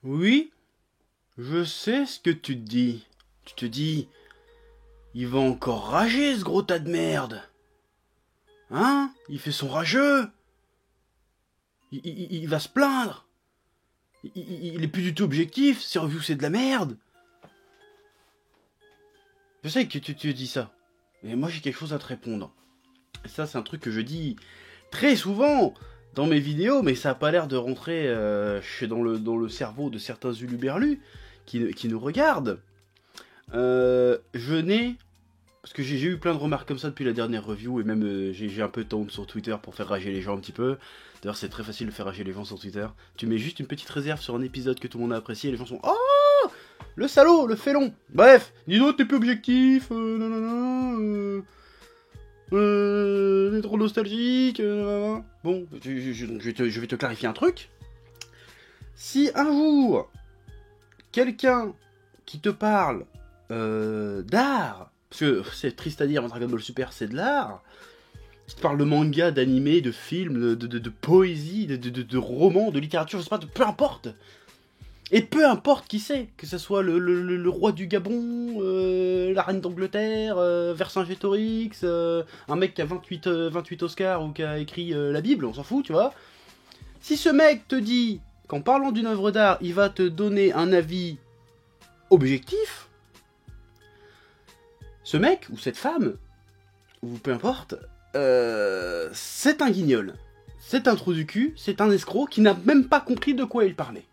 Oui, je sais ce que tu te dis. Tu te dis, il va encore rager ce gros tas de merde. Hein? Il fait son rageux. Il va se plaindre. Il est plus du tout objectif, ses reviews c'est de la merde. Je sais que tu dis ça. Mais moi j'ai quelque chose à te répondre. Et ça c'est un truc que je dis très souvent dans mes vidéos, mais ça a pas l'air de rentrer dans le cerveau de certains uluberlus qui nous regardent. Je n'ai... Parce que j'ai eu plein de remarques comme ça depuis la dernière review, et même j'ai un peu de temps sur Twitter pour faire rager les gens un petit peu. D'ailleurs c'est très facile de faire rager les gens sur Twitter. Tu mets juste une petite réserve sur un épisode que tout le monde a apprécié, et les gens sont « Oh, le salaud, le félon !» Bref, dis donc t'es plus objectif, t'es trop nostalgique, Bon, je vais te clarifier un truc. Si un jour, quelqu'un qui te parle d'art, parce que c'est triste à dire, Dragon Ball Super c'est de l'art, qui te parle de manga, d'animé, de films, de poésie, de romans, de littérature, je sais pas, peu importe. Et peu importe qui c'est, que ce soit le roi du Gabon, la reine d'Angleterre, Vercingétorix, un mec qui a 28 Oscars ou qui a écrit la Bible, on s'en fout, tu vois. Si ce mec te dit qu'en parlant d'une œuvre d'art, il va te donner un avis objectif, ce mec, ou cette femme, ou peu importe, c'est un guignol. C'est un trou du cul, c'est un escroc qui n'a même pas compris de quoi il parlait.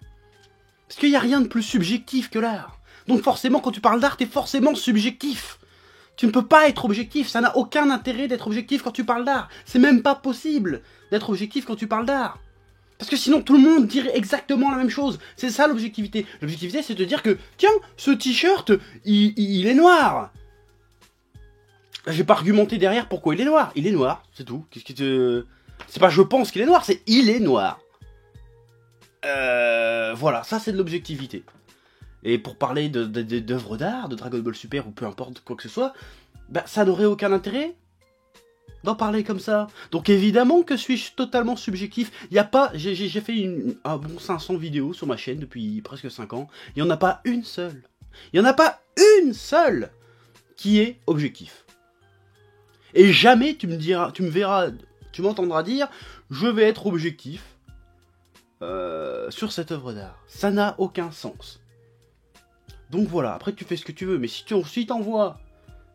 Parce qu'il n'y a rien de plus subjectif que l'art. Donc forcément, quand tu parles d'art, t'es forcément subjectif. Tu ne peux pas être objectif, ça n'a aucun intérêt d'être objectif quand tu parles d'art. C'est même pas possible d'être objectif quand tu parles d'art. Parce que sinon tout le monde dirait exactement la même chose. C'est ça l'objectivité. L'objectivité c'est de dire que, tiens, ce t-shirt, il est noir. Je vais pas argumenter derrière pourquoi il est noir. Il est noir, c'est tout. C'est pas je pense qu'il est noir, c'est il est noir. Voilà, ça c'est de l'objectivité. Et pour parler d'œuvres d'art, de Dragon Ball Super ou peu importe quoi que ce soit, bah ça n'aurait aucun intérêt d'en parler comme ça. Donc évidemment que suis-je totalement subjectif. Il y a pas, j'ai fait un bon 500 vidéos sur ma chaîne depuis presque 5 ans. Il n'y en a pas une seule. Il n'y en a pas une seule qui est objectif. Et jamais tu m'entendras dire, je vais être objectif sur cette œuvre d'art. Ça n'a aucun sens. Donc voilà, après tu fais ce que tu veux, mais si t'envoies,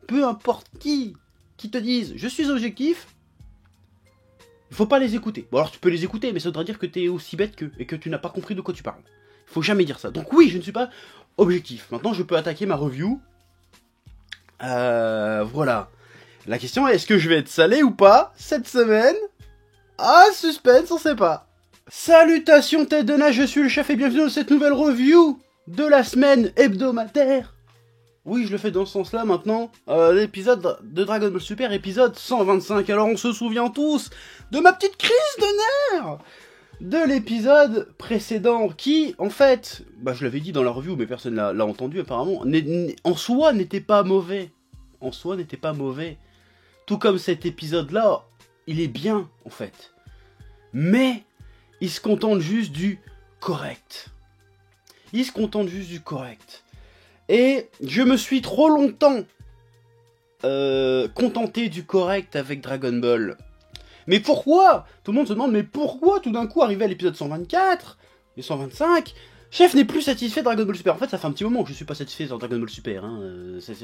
peu importe qui te dise je suis objectif, il faut pas les écouter. Bon alors tu peux les écouter, mais ça voudrait dire que t'es aussi bête qu'eux, et que tu n'as pas compris de quoi tu parles. Il faut jamais dire ça. Donc oui, je ne suis pas objectif. Maintenant je peux attaquer ma review. Voilà. La question est, est-ce que je vais être salé ou pas cette semaine? Ah, suspense, on sait pas. Salutations tête de nage, je suis le chef et bienvenue dans cette nouvelle review de la semaine hebdomadaire. Oui, je le fais dans ce sens-là maintenant. L'épisode de Dragon Ball Super, épisode 125. Alors on se souvient tous de ma petite crise de nerfs de l'épisode précédent qui, en fait, bah je l'avais dit dans la review, mais personne l'a entendu apparemment, en soi n'était pas mauvais. En soi n'était pas mauvais. Tout comme cet épisode-là, il est bien, en fait. Mais il se contente juste du correct. Il se contente juste du correct. Et je me suis trop longtemps contenté du correct avec Dragon Ball. Mais pourquoi? Tout le monde se demande, mais pourquoi tout d'un coup, arrivé à l'épisode 124 et 125, Chef n'est plus satisfait de Dragon Ball Super. En fait, ça fait un petit moment que je suis pas satisfait de Dragon Ball Super. Hein. C'est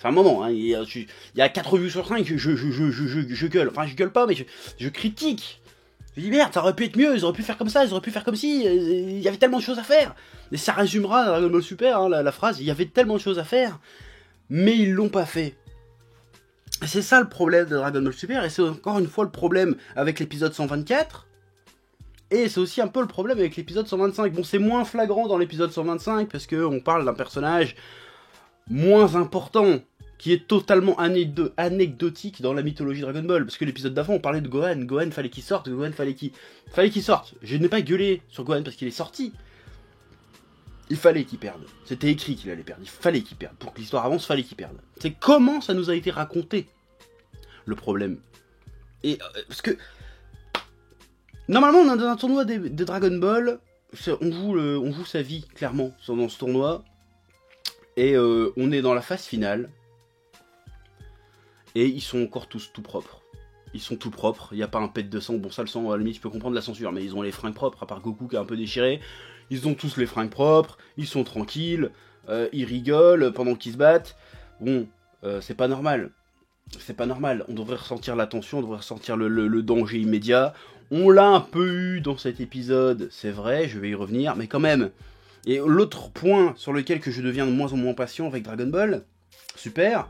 un moment. Hein. Il y a 4 vues sur 5, je gueule. Enfin, je gueule pas, mais je critique. Je dis merde, ça aurait pu être mieux, ils auraient pu faire comme ça, ils auraient pu faire comme si, il y avait tellement de choses à faire. Et ça résumera Dragon Ball Super, hein, la phrase, il y avait tellement de choses à faire, mais ils l'ont pas fait. C'est ça le problème de Dragon Ball Super, et c'est encore une fois le problème avec l'épisode 124, et c'est aussi un peu le problème avec l'épisode 125. Bon, c'est moins flagrant dans l'épisode 125, parce qu'on parle d'un personnage moins important, qui est totalement anecdotique dans la mythologie Dragon Ball. Parce que l'épisode d'avant, on parlait de Gohan. Gohan, fallait qu'il sorte. Gohan, fallait qu'il sorte. Je n'ai pas gueulé sur Gohan parce qu'il est sorti. Il fallait qu'il perde. C'était écrit qu'il allait perdre. Il fallait qu'il perde. Pour que l'histoire avance, fallait qu'il perde. C'est comment ça nous a été raconté, le problème. Et parce que... Normalement, on est dans un tournoi de Dragon Ball. on joue sa vie, clairement, dans ce tournoi. Et on est dans la phase finale. Et ils sont encore tous tout propres. Ils sont tout propres, il n'y a pas un pet de sang. Bon, ça, le sang, à la limite, je peux comprendre la censure, mais ils ont les fringues propres, à part Goku qui est un peu déchiré. Ils ont tous les fringues propres, ils sont tranquilles, ils rigolent pendant qu'ils se battent. Bon, c'est pas normal. C'est pas normal. On devrait ressentir la tension, on devrait ressentir le danger immédiat. On l'a un peu eu dans cet épisode, c'est vrai, je vais y revenir, mais quand même. Et l'autre point sur lequel que je deviens de moins en moins patient avec Dragon Ball Super,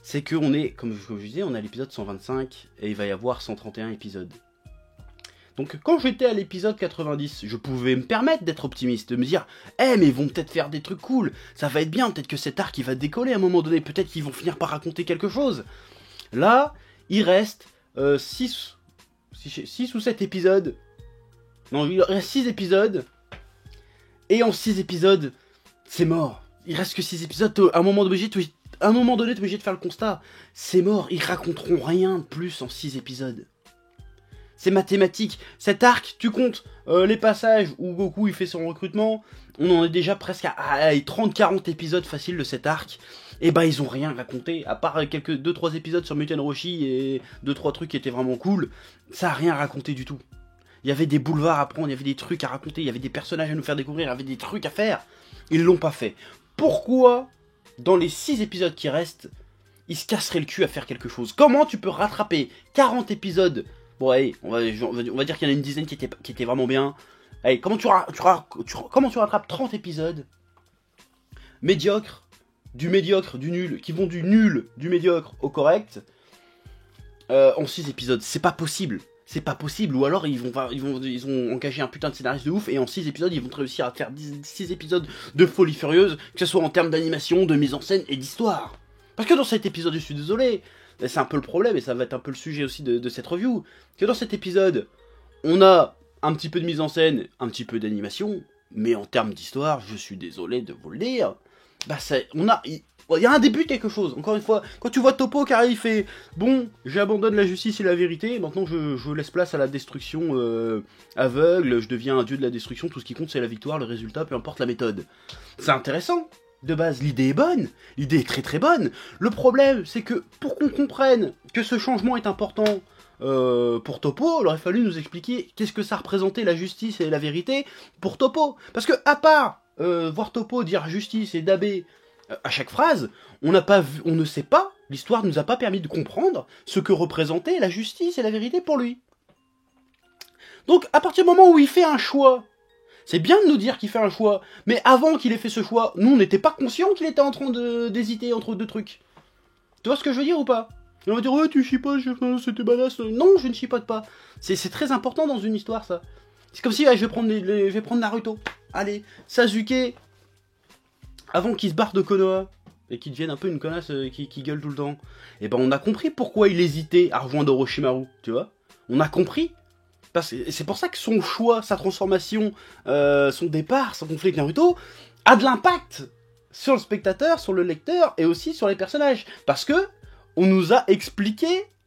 c'est qu'on est, comme je disais, on est à l'épisode 125 et il va y avoir 131 épisodes. Donc quand j'étais à l'épisode 90, je pouvais me permettre d'être optimiste, de me dire « Eh mais ils vont peut-être faire des trucs cool, ça va être bien, peut-être que cet arc il va décoller à un moment donné, peut-être qu'ils vont finir par raconter quelque chose. » Là, il reste 6 ou 7 épisodes. Non, il reste 6 épisodes. Et en 6 épisodes, c'est mort. Il reste que 6 épisodes, à un moment donné, t'es obligé de faire le constat. C'est mort, ils raconteront rien de plus en 6 épisodes. C'est mathématique. Cet arc, tu comptes les passages où Goku il fait son recrutement, on en est déjà presque à 30-40 épisodes faciles de cet arc. Et bah ils ont rien raconté, à part quelques 2-3 épisodes sur Muten Roshi et 2-3 trucs qui étaient vraiment cool, ça a rien raconté du tout. Il y avait des boulevards à prendre, il y avait des trucs à raconter, il y avait des personnages à nous faire découvrir, il y avait des trucs à faire. Ils l'ont pas fait. Pourquoi, dans les 6 épisodes qui restent, ils se casseraient le cul à faire quelque chose? Comment tu peux rattraper 40 épisodes? Bon allez, on va dire qu'il y en a une dizaine qui étaient vraiment bien. Allez, comment tu rattrapes 30 épisodes médiocres, du médiocre, du nul, qui vont du nul, du médiocre au correct, en 6 épisodes? C'est pas possible. C'est pas possible, ou alors ils ont engagé un putain de scénariste de ouf, et en 6 épisodes, ils vont réussir à faire 6 épisodes de folie furieuse, que ce soit en termes d'animation, de mise en scène et d'histoire. Parce que dans cet épisode, je suis désolé, c'est un peu le problème, et ça va être un peu le sujet aussi de cette review, que dans cet épisode, on a un petit peu de mise en scène, un petit peu d'animation, mais en termes d'histoire, je suis désolé de vous le dire, bah il y a un début de quelque chose. Encore une fois, quand tu vois Toppo qui arrive, il fait « Bon, j'abandonne la justice et la vérité, maintenant je laisse place à la destruction aveugle, je deviens un dieu de la destruction, tout ce qui compte c'est la victoire, le résultat, peu importe la méthode. » C'est intéressant, de base, l'idée est bonne, l'idée est très très bonne. Le problème, c'est que pour qu'on comprenne que ce changement est important pour Toppo, il aurait fallu nous expliquer qu'est-ce que ça représentait la justice et la vérité pour Toppo. Parce que, à part voir Toppo dire justice et dabé à chaque phrase, on ne sait pas, l'histoire nous a pas permis de comprendre ce que représentait la justice et la vérité pour lui. Donc, à partir du moment où il fait un choix, c'est bien de nous dire qu'il fait un choix, mais avant qu'il ait fait ce choix, nous on n'était pas conscients qu'il était en train d'hésiter entre deux trucs. Tu vois ce que je veux dire ou pas? Et on va dire, ouais, tu chipotes, c'était badass. Non, je ne chipote pas. C'est très important dans une histoire, ça. C'est comme si, ouais, je vais prendre Naruto. Allez, Sasuke, avant qu'il se barre de Konoha, et qu'il devienne un peu une connasse qui gueule tout le temps, et ben on a compris pourquoi il hésitait à rejoindre Orochimaru, tu vois. On a compris. C'est pour ça que son choix, sa transformation, son départ, son conflit avec Naruto, a de l'impact sur le spectateur, sur le lecteur, et aussi sur les personnages. Parce que on nous a expliqué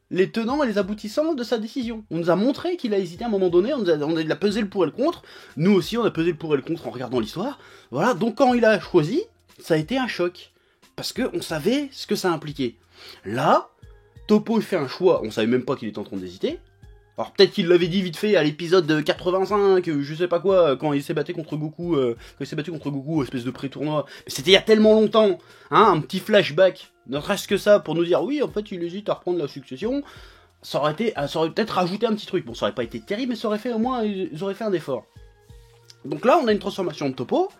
les tenants et les aboutissants de sa décision. On nous a montré qu'il a hésité à un moment donné, on a pesé le pour et le contre. Nous aussi, on a pesé le pour et le contre en regardant l'histoire. Voilà, donc quand il a choisi, ça a été un choc. Parce qu'on savait ce que ça impliquait. Là, Toppo fait un choix, on savait même pas qu'il était en train d'hésiter. Alors peut-être qu'il l'avait dit vite fait à l'épisode 85, je sais pas quoi, quand il s'est battu contre Goku, espèce de pré-tournoi. Mais c'était il y a tellement longtemps, hein, un petit flashback, ne reste que ça pour nous dire oui, en fait il hésite à reprendre la succession. Ça aurait peut-être rajouté un petit truc. Bon, ça aurait pas été terrible, mais ça aurait fait au moins, ils auraient fait un effort. Donc là, on a une transformation de Toppo,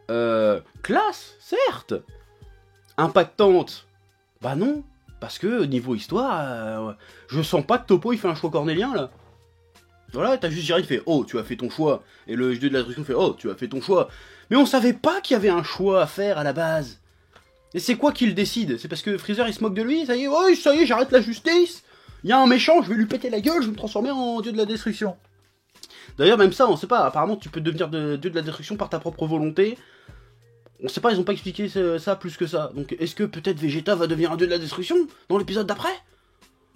classe, certes, impactante, bah non. Parce que, niveau histoire, je sens pas que Toppo il fait un choix cornélien là. Voilà, t'as juste Jiren qui fait oh, tu as fait ton choix. Et le dieu de la destruction fait oh, tu as fait ton choix. Mais on savait pas qu'il y avait un choix à faire à la base. Et c'est quoi qu'il décide? C'est parce que Freezer il se moque de lui? Ça y est, j'arrête la justice. Il y a un méchant, je vais lui péter la gueule, je vais me transformer en dieu de la destruction. D'ailleurs, même ça, on sait pas. Apparemment, tu peux devenir dieu de la destruction par ta propre volonté. On sait pas, ils ont pas expliqué ça plus que ça. Donc est-ce que peut-être Vegeta va devenir un dieu de la destruction dans l'épisode d'après?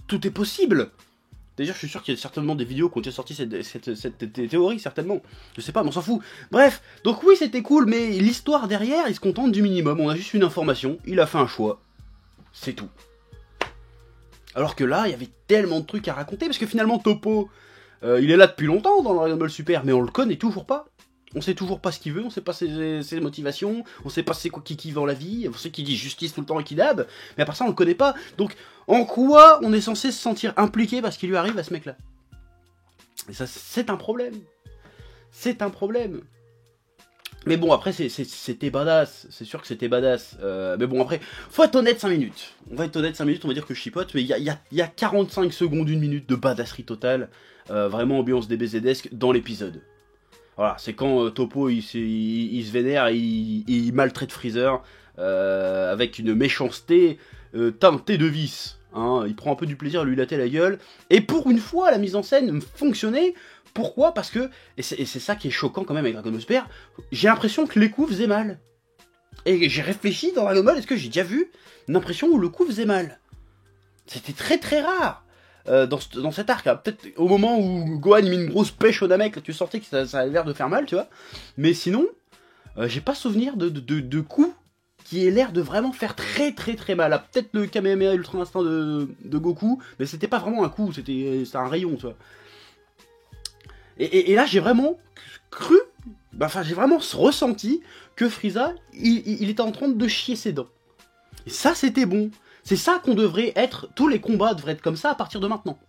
Tout est possible. D'ailleurs, je suis sûr qu'il y a certainement des vidéos qui ont déjà sorti cette théorie, certainement. Je sais pas, mais on s'en fout. Bref, donc oui, c'était cool, mais l'histoire derrière, il se contente du minimum. On a juste une information, il a fait un choix. C'est tout. Alors que là, il y avait tellement de trucs à raconter, parce que finalement, Toppo, il est là depuis longtemps dans Dragon Ball Super, mais on le connaît toujours pas. On sait toujours pas ce qu'il veut, on sait pas ses motivations, on sait pas c'est quoi qui kiffe dans la vie, on sait qu'il dit justice tout le temps et qu'il dab, mais à part ça on le connaît pas. Donc en quoi on est censé se sentir impliqué parce qu'il lui arrive à ce mec là? Et ça c'est un problème. C'est un problème. Mais bon après c'était badass, c'est sûr que c'était badass. Mais bon après, faut être honnête 5 minutes. On va être honnête 5 minutes, on va dire que je chipote, mais il y a 45 secondes, 1 minute de badasserie totale. Vraiment ambiance DBZesque dans l'épisode. Voilà, c'est quand Toppo il se vénère et il maltraite Freezer avec une méchanceté teintée de vice. Hein. Il prend un peu du plaisir à lui latter la gueule. Et pour une fois, la mise en scène fonctionnait. Pourquoi? Parce que, et c'est ça qui est choquant quand même avec Dragon Ball Super, j'ai l'impression que les coups faisaient mal. Et j'ai réfléchi dans Dragon Ball, est-ce que j'ai déjà vu une impression où le coup faisait mal? C'était très très rare. Dans cet arc, hein. Peut-être au moment où Gohan il met une grosse pêche au Namek, là, tu sortais que ça avait l'air de faire mal, tu vois. Mais sinon, j'ai pas souvenir de coups qui aient l'air de vraiment faire très très très mal. Peut-être le Kamehameha Ultra Instinct de Goku, mais c'était pas vraiment un coup, c'était un rayon, tu vois. Et là, j'ai vraiment cru, enfin j'ai vraiment ressenti que Frieza, il était en train de chier ses dents. Et ça, c'était bon. C'est ça qu'on devrait être, tous les combats devraient être comme ça à partir de maintenant.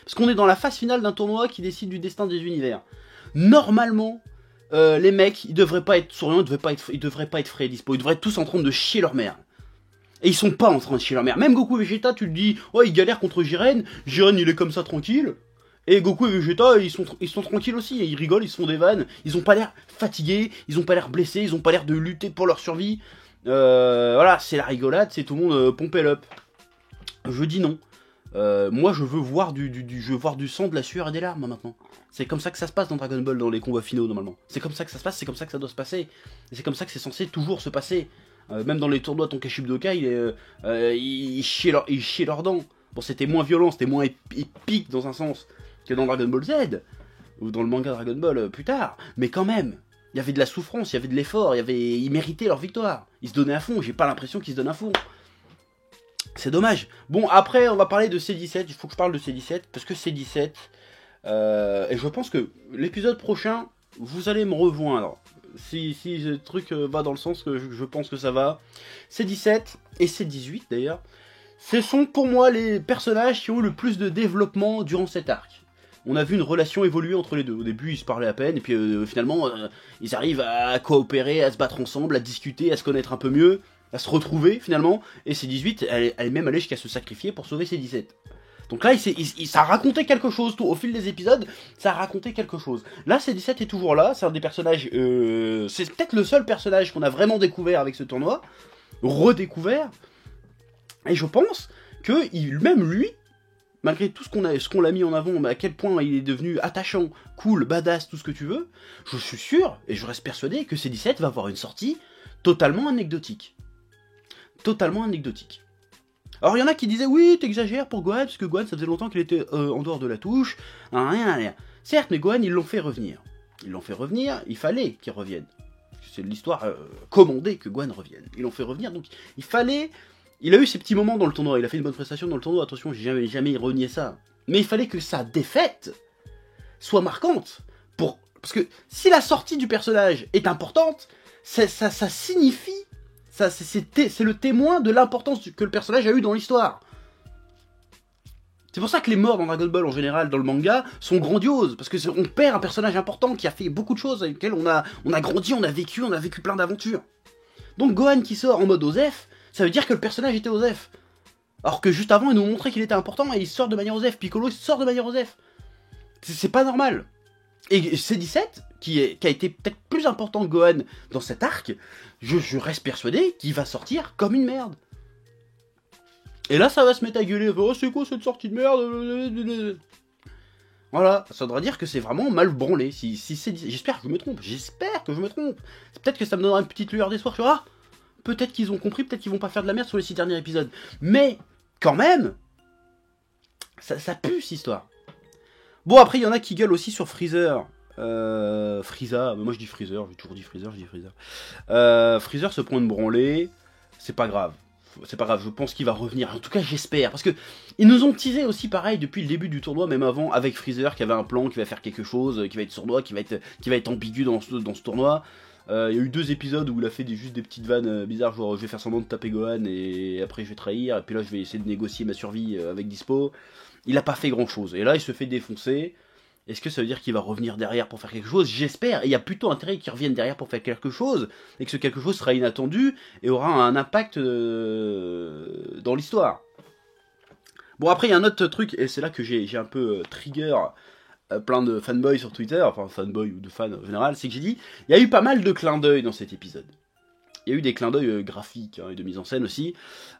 Parce qu'on est dans la phase finale d'un tournoi qui décide du destin des univers. Normalement, les mecs, ils devraient pas être souriants, ils devraient pas être frais et dispo, ils devraient être tous en train de chier leur mère. Et ils sont pas en train de chier leur mère. Même Goku et Vegeta, tu le dis, oh ils galèrent contre Jiren, Jiren il est comme ça tranquille. Et Goku et Vegeta, ils sont tranquilles aussi, et ils rigolent, ils se font des vannes, ils ont pas l'air fatigués, ils ont pas l'air blessés, ils ont pas l'air de lutter pour leur survie. Voilà, c'est la rigolade, c'est tout le monde pompé up. Je dis non. Moi je veux voir du sang, de la sueur et des larmes maintenant. C'est comme ça que ça se passe dans Dragon Ball, dans les combats finaux normalement. C'est comme ça que ça se passe, c'est comme ça que ça doit se passer. Et c'est comme ça que c'est censé toujours se passer. Même dans les tournois Tonkaichi Budokai, ils chiaient leurs dents. Bon, c'était moins violent, c'était moins épique dans un sens que dans Dragon Ball Z, ou dans le manga Dragon Ball plus tard. Mais quand même, il y avait de la souffrance, il y avait de l'effort, ils méritaient leur victoire. Ils se donnaient à fond, j'ai pas l'impression qu'ils se donnent à fond. C'est dommage. Bon, après, on va parler de C17, il faut que je parle de C17, parce que C17, et je pense que l'épisode prochain, vous allez me rejoindre. Si le truc va dans le sens que je pense que ça va. C17 et C18 d'ailleurs, ce sont pour moi les personnages qui ont eu le plus de développement durant cet arc. On a vu une relation évoluer entre les deux. Au début, ils se parlaient à peine, et puis finalement, ils arrivent à coopérer, à se battre ensemble, à discuter, à se connaître un peu mieux, à se retrouver finalement. Et C18, elle est même allée jusqu'à se sacrifier pour sauver C17. Donc là, ça a raconté quelque chose, au fil des épisodes, ça a raconté quelque chose. Là, C17 est toujours là, c'est un des personnages, c'est peut-être le seul personnage qu'on a vraiment découvert avec ce tournoi, redécouvert, et je pense que même lui, malgré tout ce qu'on l'a mis en avant, à quel point il est devenu attachant, cool, badass, tout ce que tu veux, je suis sûr, et je reste persuadé, que C17 va avoir une sortie totalement anecdotique. Totalement anecdotique. Alors il y en a qui disaient oui t'exagères pour Gohan parce que Gohan ça faisait longtemps qu'il était en dehors de la touche, rien. Certes mais Gohan ils l'ont fait revenir. Il fallait qu'il revienne. C'est l'histoire commandée que Gohan revienne. Ils l'ont fait revenir donc il a eu ses petits moments dans le tournoi, il a fait une bonne prestation dans le tournoi, attention j'ai jamais renié ça. Mais il fallait que sa défaite soit marquante. Parce que si la sortie du personnage est importante, ça signifie... C'est le témoin de l'importance que le personnage a eu dans l'histoire. C'est pour ça que les morts dans Dragon Ball en général, dans le manga, sont grandioses. Parce qu'on perd un personnage important qui a fait beaucoup de choses avec lequel on a grandi, on a vécu plein d'aventures. Donc Gohan qui sort en mode Osef, ça veut dire que le personnage était Osef. Alors que juste avant, il nous montrait qu'il était important et il sort de manière Osef. Piccolo il sort de manière Osef. C'est pas normal. Et C17, qui a été peut-être plus important que Gohan dans cet arc, je reste persuadé qu'il va sortir comme une merde. Et là, ça va se mettre à gueuler. Oh, c'est quoi cette sortie de merde? Voilà, ça voudra dire que c'est vraiment mal branlé. J'espère que je me trompe. Peut-être que ça me donnera une petite lueur d'espoir. Peut-être qu'ils ont compris, peut-être qu'ils vont pas faire de la merde sur les 6 derniers épisodes. Mais, quand même, ça pue cette histoire. Bon, après, il y en a qui gueulent aussi sur Freezer. Frieza, mais moi je dis Freezer, j'ai toujours dit Freezer, je dis Freezer. Freezer se prend une branlée, c'est pas grave. C'est pas grave, je pense qu'il va revenir. En tout cas, j'espère. Parce que ils nous ont teasé aussi pareil depuis le début du tournoi, même avant, avec Freezer qui avait un plan, qui va faire quelque chose, qui va être sournois, qui va être ambigu dans ce tournoi. Il y a eu 2 épisodes où il a fait juste des petites vannes bizarres, genre je vais faire semblant de taper Gohan et après je vais trahir, et puis là je vais essayer de négocier ma survie avec Dispo. Il a pas fait grand chose, et là il se fait défoncer. Est-ce que ça veut dire qu'il va revenir derrière pour faire quelque chose? J'espère, et il y a plutôt intérêt qu'il revienne derrière pour faire quelque chose, et que ce quelque chose sera inattendu, et aura un impact dans l'histoire. Bon, après il y a un autre truc, et c'est là que j'ai un peu trigger plein de fanboys sur Twitter, enfin fanboys ou de fans en général, c'est que j'ai dit, il y a eu pas mal de clins d'œil dans cet épisode. Il y a eu des clins d'œil graphiques et de mise en scène aussi.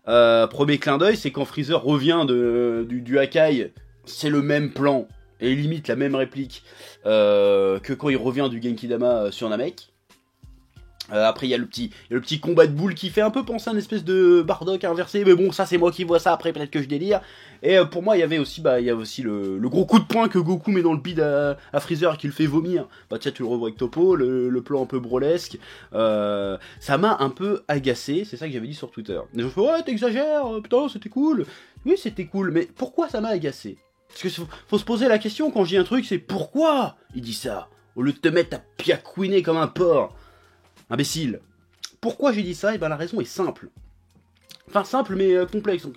Premier clin d'œil, c'est quand Freezer revient du Hakai, c'est le même plan, et limite la même réplique que quand il revient du Genkidama sur Namek. Après il y a le petit combat de boules qui fait un peu penser à une espèce de Bardock inversé, mais bon ça c'est moi qui vois ça, après peut-être que je délire. Et pour moi il y avait aussi le gros coup de poing que Goku met dans le bide à Freezer qui le fait vomir. Bah tiens tu le revois avec Topo, le plan un peu brolesque. Ça m'a un peu agacé, c'est ça que j'avais dit sur Twitter. Et je me fais ouais t'exagères, putain c'était cool. Oui c'était cool, mais pourquoi ça m'a agacé? Parce que faut se poser la question quand je dis un truc, c'est pourquoi il dit ça? Au lieu de te mettre à piacouiner comme un porc. Imbécile. Pourquoi j'ai dit ça? Et ben la raison est simple. Enfin simple mais complexe. Donc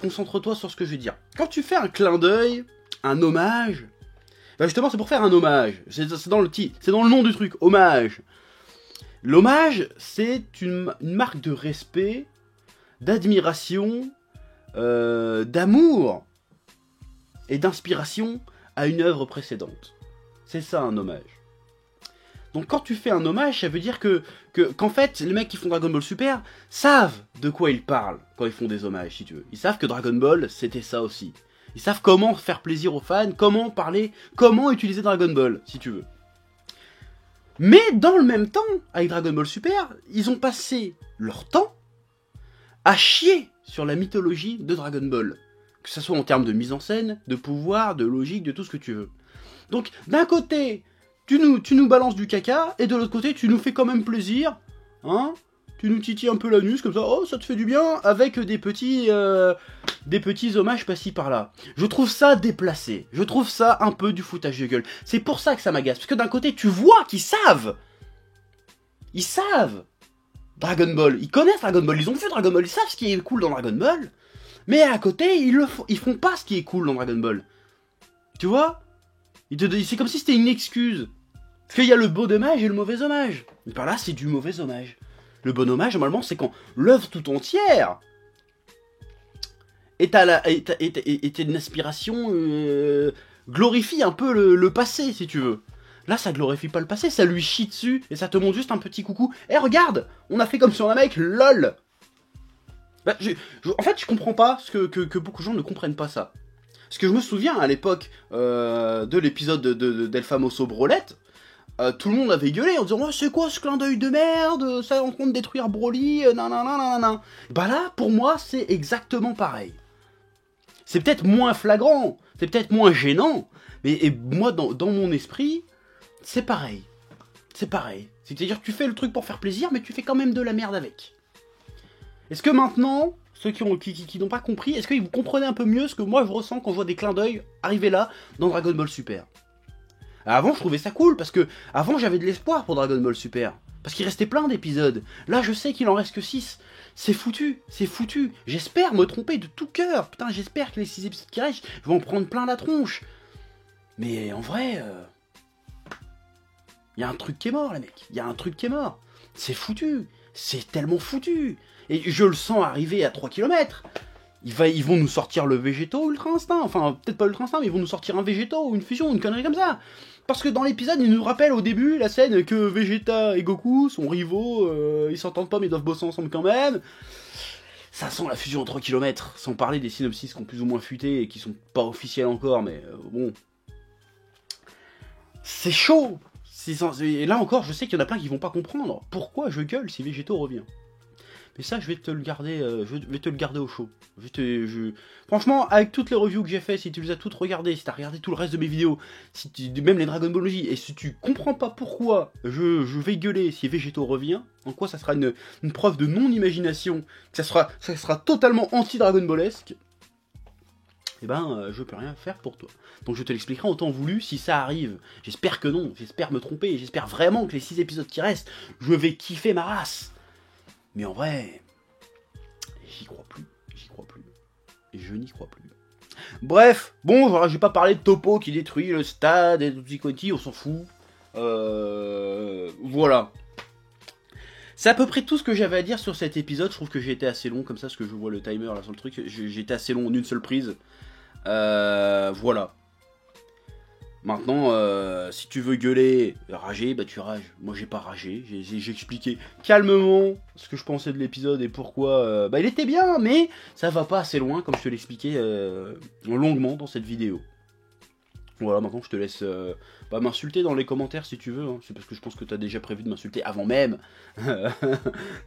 concentre-toi sur ce que je vais dire. Quand tu fais un clin d'œil, un hommage, ben justement c'est pour faire un hommage. C'est dans le nom du truc, hommage. L'hommage, c'est une marque de respect, d'admiration, d'amour et d'inspiration à une œuvre précédente. C'est ça un hommage. Donc quand tu fais un hommage, ça veut dire qu'en fait, les mecs qui font Dragon Ball Super savent de quoi ils parlent quand ils font des hommages, si tu veux. Ils savent que Dragon Ball, c'était ça aussi. Ils savent comment faire plaisir aux fans, comment parler, comment utiliser Dragon Ball, si tu veux. Mais dans le même temps, avec Dragon Ball Super, ils ont passé leur temps à chier sur la mythologie de Dragon Ball. Que ce soit en termes de mise en scène, de pouvoir, de logique, de tout ce que tu veux. Donc, d'un côté, tu nous balances du caca, et de l'autre côté, tu nous fais quand même plaisir, hein. Tu nous titilles un peu l'anus, comme ça, oh, ça te fait du bien, avec des petits hommages par-ci par-là. Je trouve ça déplacé, je trouve ça un peu du foutage de gueule. C'est pour ça que ça m'agace, parce que d'un côté, tu vois qu'ils savent. Ils savent Dragon Ball, ils connaissent Dragon Ball, ils ont fait Dragon Ball, ils savent ce qui est cool dans Dragon Ball, mais à côté, ils font pas ce qui est cool dans Dragon Ball. Tu vois? C'est comme si c'était une excuse. Parce qu'il y a le bon hommage et le mauvais hommage. Et par là, c'est du mauvais hommage. Le bon hommage, normalement, c'est quand l'œuvre tout entière est une aspiration, glorifie un peu le passé, si tu veux. Là, ça glorifie pas le passé, ça lui chie dessus, et ça te montre juste un petit coucou. Eh, regarde, on a fait comme sur un mec, lol. Bah, en fait, je comprends pas que beaucoup de gens ne comprennent pas ça. Parce que je me souviens, à l'époque de l'épisode d'El Famoso Brolette, tout le monde avait gueulé en disant oh, c'est quoi ce clin d'œil de merde, ça on compte détruire Broly, nanana. Bah là, pour moi, c'est exactement pareil. C'est peut-être moins flagrant, c'est peut-être moins gênant, mais moi, dans mon esprit, c'est pareil. C'est pareil. C'est-à-dire que tu fais le truc pour faire plaisir, mais tu fais quand même de la merde avec. Est-ce que maintenant, ceux qui n'ont pas compris, est-ce que vous comprenez un peu mieux ce que moi je ressens quand je vois des clins d'œil arriver là, dans Dragon Ball Super? Avant, je trouvais ça cool, parce que avant j'avais de l'espoir pour Dragon Ball Super. Parce qu'il restait plein d'épisodes. Là, je sais qu'il en reste que 6. C'est foutu, c'est foutu. J'espère me tromper de tout cœur. Putain, j'espère que les 6 épisodes qui restent, je vais en prendre plein la tronche. Mais en vrai, y a un truc qui est mort, les mecs. Y a un truc qui est mort. C'est foutu. C'est tellement foutu. Et je le sens arriver à 3 km. Ils vont nous sortir le Végéto Ultra Instinct. Enfin, peut-être pas Ultra Instinct, mais ils vont nous sortir un Végéto ou une fusion, une connerie comme ça. Parce que dans l'épisode, ils nous rappellent au début la scène que Vegeta et Goku sont rivaux, ils s'entendent pas mais ils doivent bosser ensemble quand même. Ça sent la fusion en 3 km, sans parler des synopsis qui ont plus ou moins fuité et qui sont pas officiels encore, mais bon. C'est chaud. Et là encore, je sais qu'il y en a plein qui vont pas comprendre pourquoi je gueule si Végéto revient. Mais ça, je vais te le garder, au chaud. Franchement, avec toutes les reviews que j'ai fait, si tu les as toutes regardées, si tu as regardé tout le reste de mes vidéos, même les Dragon Ball J, et si tu comprends pas pourquoi je vais gueuler si Végéto revient, en quoi ça sera une preuve de non-imagination, que ça sera totalement anti-Dragon Ballesque, eh ben, je peux rien faire pour toi. Donc je te l'expliquerai en temps voulu si ça arrive. J'espère que non, j'espère me tromper, j'espère vraiment que les 6 épisodes qui restent, je vais kiffer ma race. Mais en vrai, j'y crois plus. Et je n'y crois plus. Bref, bon, j'ai pas parlé de Topo qui détruit le stade et tout Quanti, on s'en fout. Voilà. C'est à peu près tout ce que j'avais à dire sur cet épisode. Je trouve que j'ai été assez long comme ça, parce que je vois le timer là sur le truc. J'ai été assez long en une seule prise. Voilà. Maintenant, si tu veux gueuler, rager, bah tu rages. Moi j'ai pas ragé, j'ai expliqué calmement ce que je pensais de l'épisode et pourquoi. Bah il était bien, mais ça va pas assez loin, comme je te l'expliquais longuement dans cette vidéo. Voilà, maintenant je te laisse m'insulter dans les commentaires si tu veux. Hein. C'est parce que je pense que tu as déjà prévu de m'insulter avant même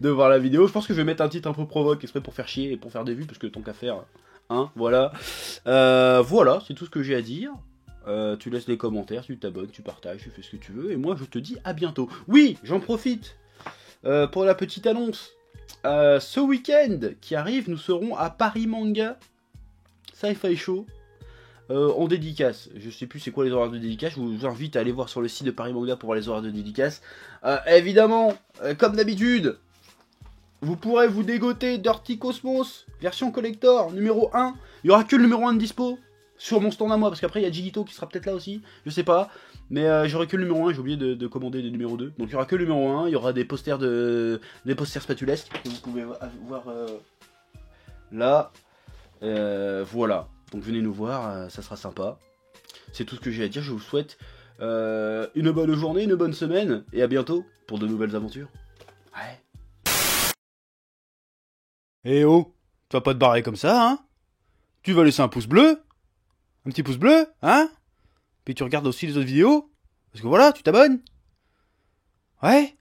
de voir la vidéo. Je pense que je vais mettre un titre un peu provoque exprès pour faire chier et pour faire des vues, parce que tant qu'à faire, hein, voilà. Voilà, c'est tout ce que j'ai à dire. Tu laisses les commentaires, tu t'abonnes, tu partages, tu fais ce que tu veux, et moi je te dis à bientôt. Oui, j'en profite pour la petite annonce. Ce week-end qui arrive, nous serons à Paris Manga Sci-Fi Show en dédicace. Je sais plus c'est quoi les horaires de dédicace, je vous invite à aller voir sur le site de Paris Manga pour voir les horaires de dédicace. Évidemment, comme d'habitude, vous pourrez vous dégoter Dirty Cosmos, version collector, numéro 1. Il n'y aura que le numéro 1 de dispo. Sur mon stand à moi, parce qu'après il y a Gigito qui sera peut-être là aussi, je sais pas, mais j'aurai que le numéro 1, j'ai oublié de commander le numéro 2, donc il y aura que le numéro 1, il y aura des posters spatulesques, que vous pouvez voir là, voilà, donc venez nous voir, ça sera sympa, c'est tout ce que j'ai à dire, je vous souhaite une bonne journée, une bonne semaine, et à bientôt pour de nouvelles aventures. Ouais. Eh oh, tu vas pas te barrer comme ça, hein? Tu vas laisser un pouce bleu? Un petit pouce bleu, hein? Puis tu regardes aussi les autres vidéos. Parce que voilà, tu t'abonnes. Ouais.